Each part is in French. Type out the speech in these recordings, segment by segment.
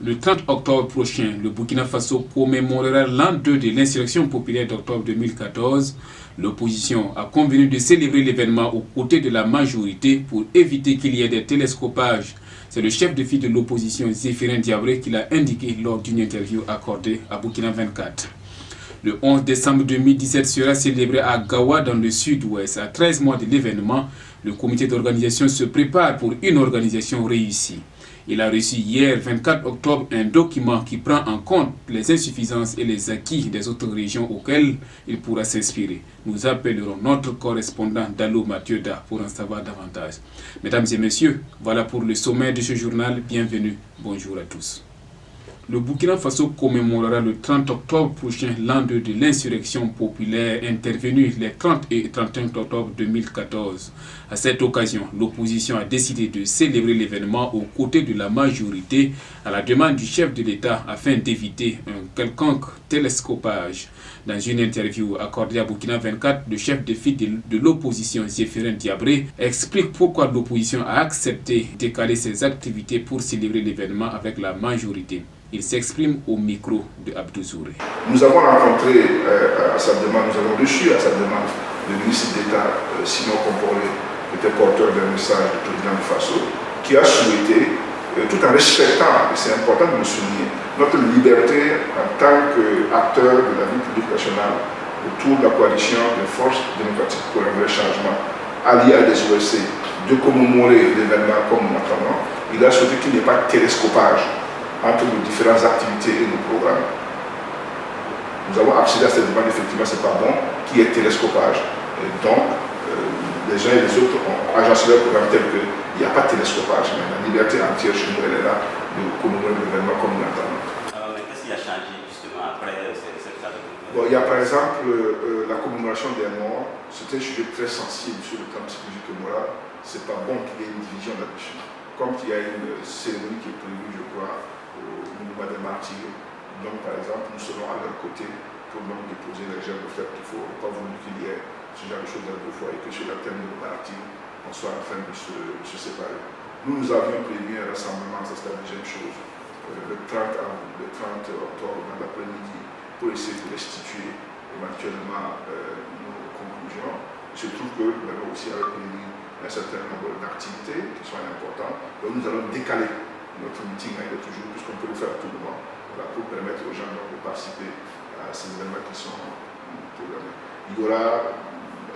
Le 30 octobre prochain, le Burkina Faso commémorera l'an 2 de l'insurrection populaire d'octobre 2014. L'opposition a convenu de célébrer l'événement aux côtés de la majorité pour éviter qu'il y ait des télescopages. C'est le chef de file de l'opposition, Zéphirin Diabré, qui l'a indiqué lors d'une interview accordée à Burkina 24. Le 11 décembre 2017 sera célébré à Gawa dans le sud-ouest. À 13 mois de l'événement, le comité d'organisation se prépare pour une organisation réussie. Il a reçu hier, 24 octobre, un document qui prend en compte les insuffisances et les acquis des autres régions auxquelles il pourra s'inspirer. Nous appellerons notre correspondant Dalo Mathieuda pour en savoir davantage. Mesdames et messieurs, voilà pour le sommaire de ce journal. Bienvenue, bonjour à tous. Le Burkina Faso commémorera le 30 octobre prochain l'an 2 de l'insurrection populaire intervenue les 30 et 31 octobre 2014. À cette occasion, l'opposition a décidé de célébrer l'événement aux côtés de la majorité à la demande du chef de l'État afin d'éviter un quelconque télescopage. Dans une interview accordée à Burkina 24, le chef de file de l'opposition, Zéphirin Diabré, explique pourquoi l'opposition a accepté de décaler ses activités pour célébrer l'événement avec la majorité. Il s'exprime au micro de Abdou Zouré. Nous avons rencontré à sa demande, nous avons reçu à sa demande le ministre d'État Simon Komporé, qui était porteur d'un message du président du Faso, qui a souhaité, tout en respectant, et c'est important de le souligner, notre liberté en tant qu'acteur de la vie publique nationale autour de la coalition des forces démocratiques pour un vrai changement, allié à des OSC, de commémorer l'événement comme nous l'attendons. Il a souhaité qu'il n'y ait pas de télescopage entre nos différentes activités et nos programmes. Nous avons accédé à cette demande, effectivement, ce n'est pas bon qu'il y ait télescopage. Et donc, les uns et les autres ont agencé leur programme tel qu'il n'y a pas de télescopage, mais la liberté entière chez nous, elle est là de commémorer l'événement comme nous l'entendons. Mais qu'est-ce qui a changé justement après cette date? Bon, il y a par exemple la commémoration des morts, c'est un sujet très sensible sur le plan psychologique et moral. Ce n'est pas bon qu'il y ait une division là-dessus. Comme il y a une cérémonie qui est prévue, je crois, au mouvement des martyrs. Donc, par exemple, nous serons à leur côté pour donc déposer les germes de fait qu'il faut, pas voulu qu'il y ait ce genre de choses dans deux fois et que sur la terme de nos martyrs, on soit en train de se séparer. Nous avions prévu un rassemblement, ça c'était la deuxième chose, le 30 octobre dans l'après-midi pour essayer de restituer éventuellement nos conclusions. Il se trouve que nous avons aussi avec un certain nombre d'activités qui sont importantes. Donc nous allons décaler notre meeting de toujours, puisqu'on peut le faire à tout moment, voilà, pour permettre aux gens de participer à ces événements qui sont programmés. Il y aura,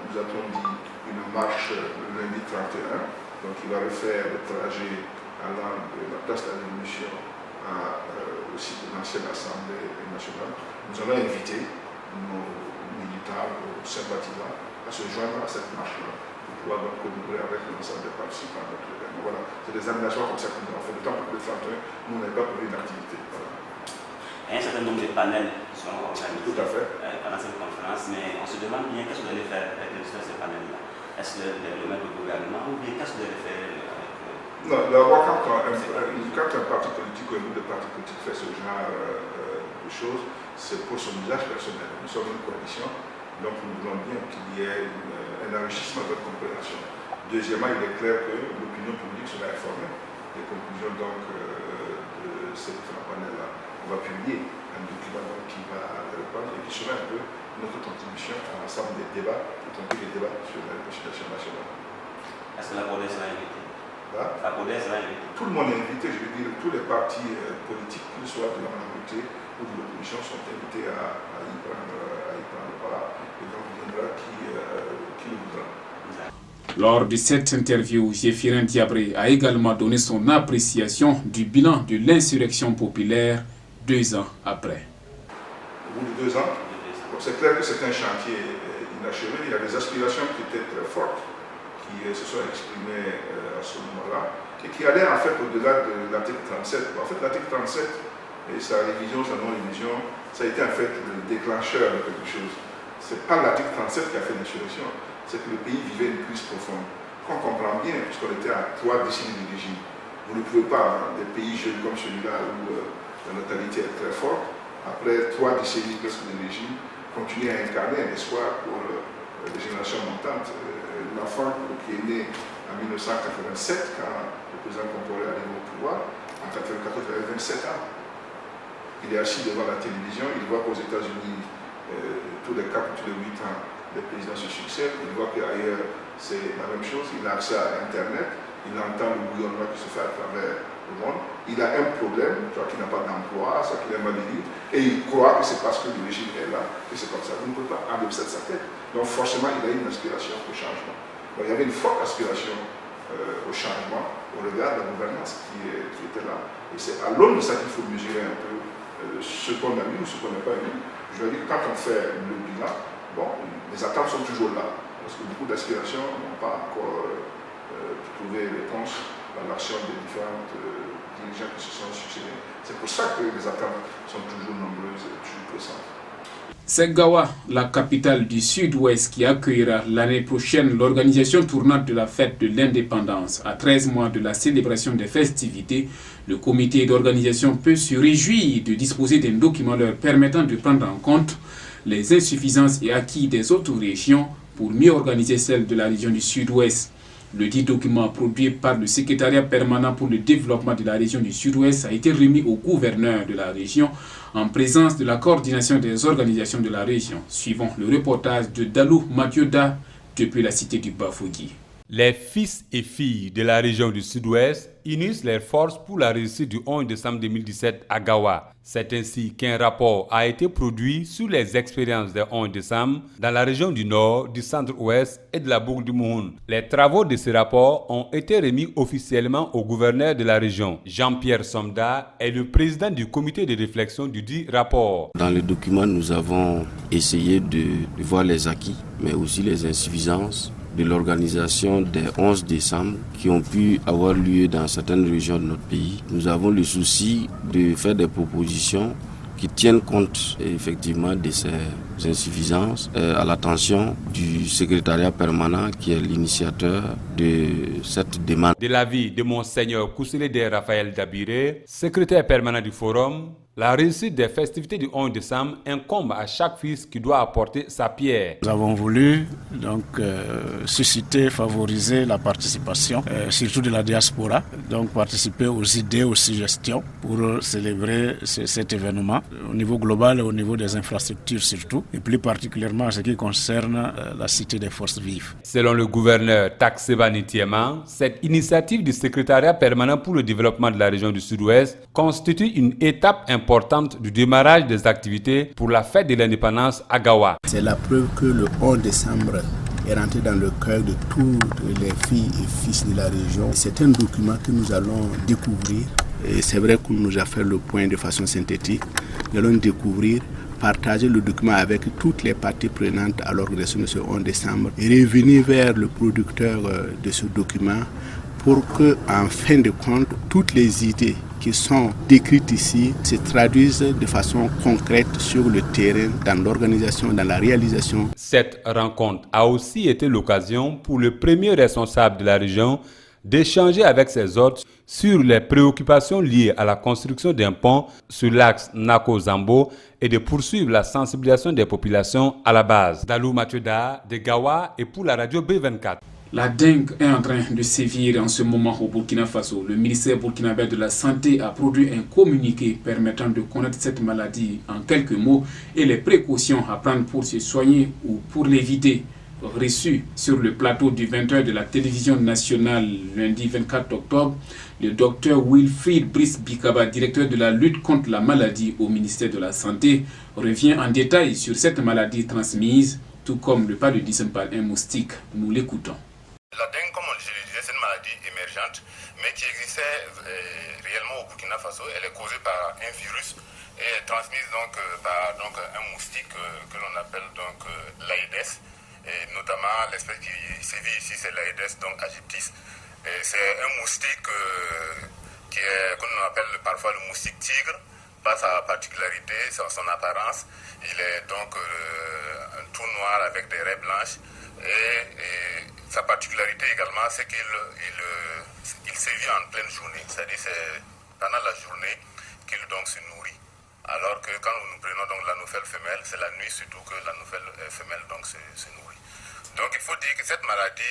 nous avons dit, une marche le lundi 31, donc il va refaire le trajet allant de la place de la Révolution au site de l'ancienne Assemblée nationale. Nous allons inviter nos militants, nos sympathisants à se joindre à cette marche-là pour pouvoir donc commémorer avec l'ensemble des participants à notre événement. Voilà, c'est des aménagements comme ça que nous avons fait. D'autant que le 31, nous n'avons pas prévu une activité. Voilà. Il y a un certain nombre de panels qui sont organisés Tout à fait. Pendant cette conférence, mais on se demande bien qu'est-ce que vous allez faire avec ces panels-là. Est-ce que le mettre au gouvernement ou bien qu'est-ce que vous allez faire Non, d'abord, quand un parti politique ou un groupe de partis politiques fait ce genre de choses, c'est pour son usage personnel. Nous sommes une coalition, donc nous voulons bien qu'il y ait un enrichissement de notre compréhension. Deuxièmement, il est clair que l'opinion publique sera informée des conclusions donc, de ces différents panels-là. On va publier un document donc, qui va répondre et qui sera un peu notre contribution à l'ensemble des débats, y compris les débats sur la législation nationale. Est-ce que la CODES sera invitée? La CODES sera invitée. Tout le monde est invité, je veux dire, tous les partis politiques, qu'ils soient de la majorité ou de l'opposition, sont invités à y prendre part. Et donc, il viendra qui le voudra. Lors de cette interview, Zéphirin Diabré a également donné son appréciation du bilan de l'insurrection populaire 2 ans après. Au bout de 2 ans, c'est clair que c'est un chantier inachevé. Il y a des aspirations qui étaient très fortes, qui se sont exprimées à ce moment-là, et qui allaient en fait au-delà de l'article 37. En fait, l'article 37 et sa révision, sa non-révision, ça a été en fait le déclencheur de quelque chose. Ce n'est pas l'article 37 qui a fait l'insurrection, c'est que le pays vivait une crise profonde. On comprend bien, puisqu'on était à 3 décennies de régime. Vous ne pouvez pas, dans des pays jeunes comme celui-là, où la natalité est très forte, après 3 décennies presque de régime, continuer à incarner un espoir pour les générations montantes. L'enfant qui est né en 1987, quand le président Komporé est arrivé au pouvoir, en 1994, il avait 27 ans. il est assis devant la télévision, il voit qu'aux États-Unis, tous les 4 ou tous les 8 ans, les présidents se succèdent, il voit qu'ailleurs, c'est la même chose, il a accès à Internet, il entend le bouillonnement qui se fait à travers le monde, il a un problème, soit qu'il n'a pas d'emploi, soit qu'il est invalide, et il croit que c'est parce que le régime est là, que c'est comme ça. Vous ne pouvez pas enlever ça de sa tête. Donc forcément, il a une aspiration au changement. Donc, il y avait une forte aspiration au changement, au regard de la gouvernance qui était là. Et c'est à l'aune de ça qu'il faut mesurer un peu ce qu'on a mis ou ce qu'on n'a pas mis. Je veux dire que quand on fait le bilan, bon, les attentes sont toujours là. Parce que beaucoup d'aspirations n'ont pas encore trouvé réponse dans l'action des différentes dirigeants qui se sont succédés. C'est pour ça que les attentes sont toujours nombreuses et toujours pressantes. C'est Gawa, la capitale du Sud-Ouest, qui accueillera l'année prochaine l'organisation tournante de la fête de l'indépendance. À 13 mois de la célébration des festivités, le comité d'organisation peut se réjouir de disposer d'un document leur permettant de prendre en compte les insuffisances et acquis des autres régions pour mieux organiser celle de la région du Sud-Ouest. Le dit document produit par le secrétariat permanent pour le développement de la région du Sud-Ouest a été remis au gouverneur de la région en présence de la coordination des organisations de la région, suivant le reportage de Dalou Mathieuda depuis la cité du Bafougi. Les fils et filles de la région du Sud-Ouest unissent leurs forces pour la réussite du 11 décembre 2017 à Gawa. C'est ainsi qu'un rapport a été produit sur les expériences des 11 décembre dans la région du Nord, du Centre-Ouest et de la boucle du Mouhoun. Les travaux de ce rapport ont été remis officiellement au gouverneur de la région. Jean-Pierre Somda est le président du comité de réflexion du dit rapport. Dans le document, nous avons essayé de voir les acquis, mais aussi les insuffisances de l'organisation des 11 décembre qui ont pu avoir lieu dans certaines régions de notre pays. Nous avons le souci de faire des propositions qui tiennent compte effectivement de ces insuffisances à l'attention du secrétariat permanent qui est l'initiateur de cette demande. De l'avis de Monseigneur Kousseledé Raphaël Dabiré, secrétaire permanent du forum, la réussite des festivités du 11 décembre incombe à chaque fils qui doit apporter sa pierre. Nous avons voulu donc susciter, favoriser la participation, surtout de la diaspora, donc participer aux idées, aux suggestions pour célébrer cet événement au niveau global et au niveau des infrastructures surtout, et plus particulièrement en ce qui concerne la cité des forces vives. Selon le gouverneur Taksebani Tiema, cette initiative du secrétariat permanent pour le développement de la région du Sud-Ouest constitue une étape importante du démarrage des activités pour la fête de l'indépendance à Gawa. C'est la preuve que le 11 décembre est rentré dans le cœur de toutes les filles et fils de la région. C'est un document que nous allons découvrir. Et c'est vrai qu'on nous a fait le point de façon synthétique. Nous allons découvrir, partager le document avec toutes les parties prenantes à l'organisation de ce 11 décembre et revenir vers le producteur de ce document pour que, en fin de compte, toutes les idées qui sont décrites ici se traduisent de façon concrète sur le terrain, dans l'organisation, dans la réalisation. Cette rencontre a aussi été l'occasion pour le premier responsable de la région d'échanger avec ses hôtes sur les préoccupations liées à la construction d'un pont sur l'axe Nako-Zambo et de poursuivre la sensibilisation des populations à la base. Dalou Mathieuda de Gawa et pour la radio B24. La dengue est en train de sévir en ce moment au Burkina Faso. Le ministère burkinabé de la Santé a produit un communiqué permettant de connaître cette maladie en quelques mots et les précautions à prendre pour se soigner ou pour l'éviter. Reçu sur le plateau du 20h de la télévision nationale lundi 24 octobre, le docteur Wilfried Brice Bikaba, directeur de la lutte contre la maladie au ministère de la Santé, revient en détail sur cette maladie transmise, tout comme le paludisme par un moustique. Nous l'écoutons. La dengue, comme je le disais, c'est une maladie émergente, mais qui existait réellement au Burkina Faso. Elle est causée par un virus et est transmise par un moustique que l'on appelle l'Aedes, et notamment l'espèce qui sévit ici, c'est l'Aedes aegyptis. C'est un moustique que l'on appelle parfois le moustique tigre, par sa particularité, son apparence. Il est tout noir avec des raies blanches. Et sa particularité également, c'est qu'il sévit en pleine journée, c'est-à-dire c'est pendant la journée qu'il se nourrit. Alors que quand nous prenons la nouvelle femelle, c'est la nuit surtout que la nouvelle femelle se nourrit. Donc il faut dire que cette maladie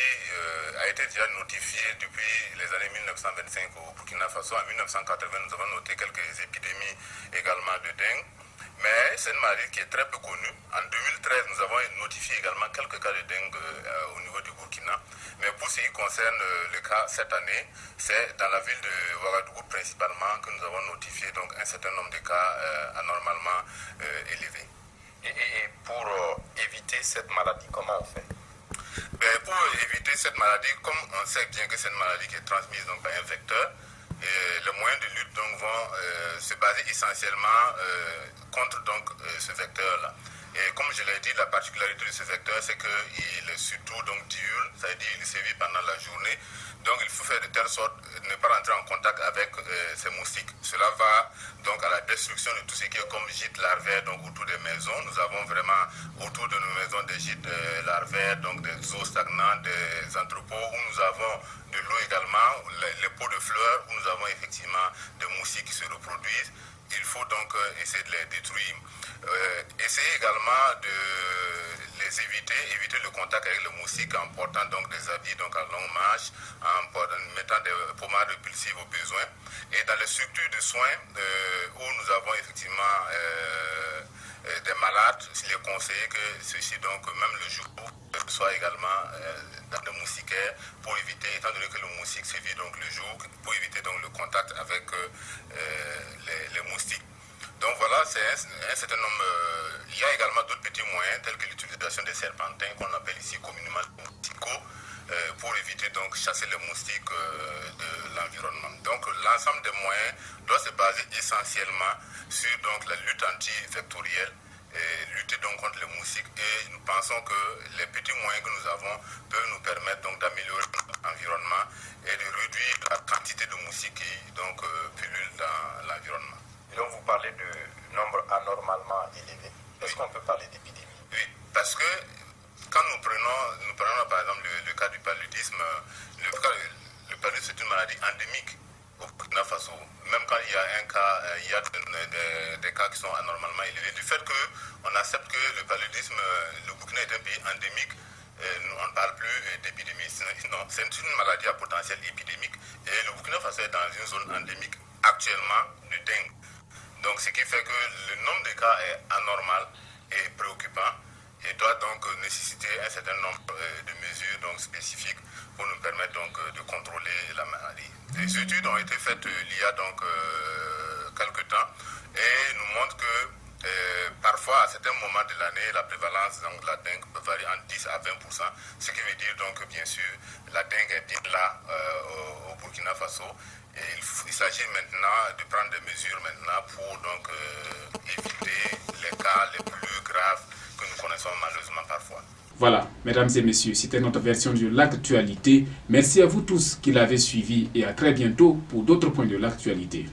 a été déjà notifiée depuis les années 1925 au Burkina Faso. En 1980, nous avons noté quelques épidémies également de dengue. Mais c'est une maladie qui est très peu connue. En 2013, nous avons notifié également quelques cas de dengue au niveau du Burkina. Mais pour ce qui concerne le cas cette année, c'est dans la ville de Ouagadougou principalement que nous avons notifié donc un certain nombre de cas anormalement élevés. Et pour éviter cette maladie, comment on fait? Pour éviter cette maladie, comme on sait bien que c'est une maladie qui est transmise donc, par un vecteur, les moyens de lutte donc, vont se baser essentiellement contre donc, ce vecteur-là. Et comme je l'ai dit, la particularité de ce vecteur, c'est qu'il est surtout donc, diurne, c'est-à-dire qu'il sévit pendant la journée. Donc il faut faire de telle sorte de ne pas rentrer en contact avec ces moustiques. Cela va donc à la destruction de tout ce qui est comme gîtes larvaires donc, autour des maisons. Nous avons vraiment autour de nos maisons des gîtes larvaires, donc des eaux stagnantes, des entrepôts où nous avons de l'eau également, les pots de fleurs où nous avons effectivement des moustiques qui se reproduisent. Il faut donc essayer de les détruire. Essayer également de les éviter le contact avec le moustique en portant donc des habits donc à longue marche, en mettant des pommades répulsives au besoin. Et dans les structures de soins où nous avons effectivement des malades, il est conseillé que ceux-ci, donc même le jour, soient également dans des moustiquaires pour éviter, étant donné que le moustique sévit donc le jour, pour éviter donc le contact avec les moustiques. Donc voilà, c'est un certain nombre. Il y a également d'autres petits moyens tels que l'utilisation des serpentins qu'on appelle ici communément mousticots pour éviter donc chasser les moustiques de l'environnement. Donc l'ensemble des moyens doit se baser essentiellement sur donc la lutte anti-vectorielle et lutter donc contre les moustiques. Et nous pensons que les petits moyens que nous avons peuvent nous permettre donc d'améliorer notre environnement et de réduire la quantité de moustiques qui donc pullulent dans l'environnement. Et donc vous parlez de nombre anormalement élevé. Est-ce qu'on peut parler d'épidémie? Oui, parce que quand nous prenons par exemple le cas du paludisme, le paludisme c'est une maladie endémique au Burkina Faso. Même quand il y a un cas, il y a des cas qui sont anormalement élevés. Du fait qu'on accepte que le paludisme, le Burkina est un pays endémique, on ne parle plus d'épidémie. Non, c'est une maladie à potentiel épidémique. Et le Burkina Faso est dans une zone endémique actuellement de dengue. Donc ce qui fait que le nombre de cas est anormal et préoccupant et doit donc nécessiter un certain nombre de mesures donc, spécifiques pour nous permettre donc, de contrôler la maladie. Des études ont été faites il y a donc quelques temps et nous montrent que parfois à certains moments de l'année la prévalence donc, de la dengue peut varier entre 10 à 20%, ce qui veut dire donc bien sûr la dengue est bien là au Burkina Faso. Et il s'agit maintenant de prendre des mesures maintenant pour donc éviter les cas les plus graves que nous connaissons malheureusement parfois. Voilà, mesdames et messieurs, c'était notre version de l'actualité. Merci à vous tous qui l'avez suivi et à très bientôt pour d'autres points de l'actualité.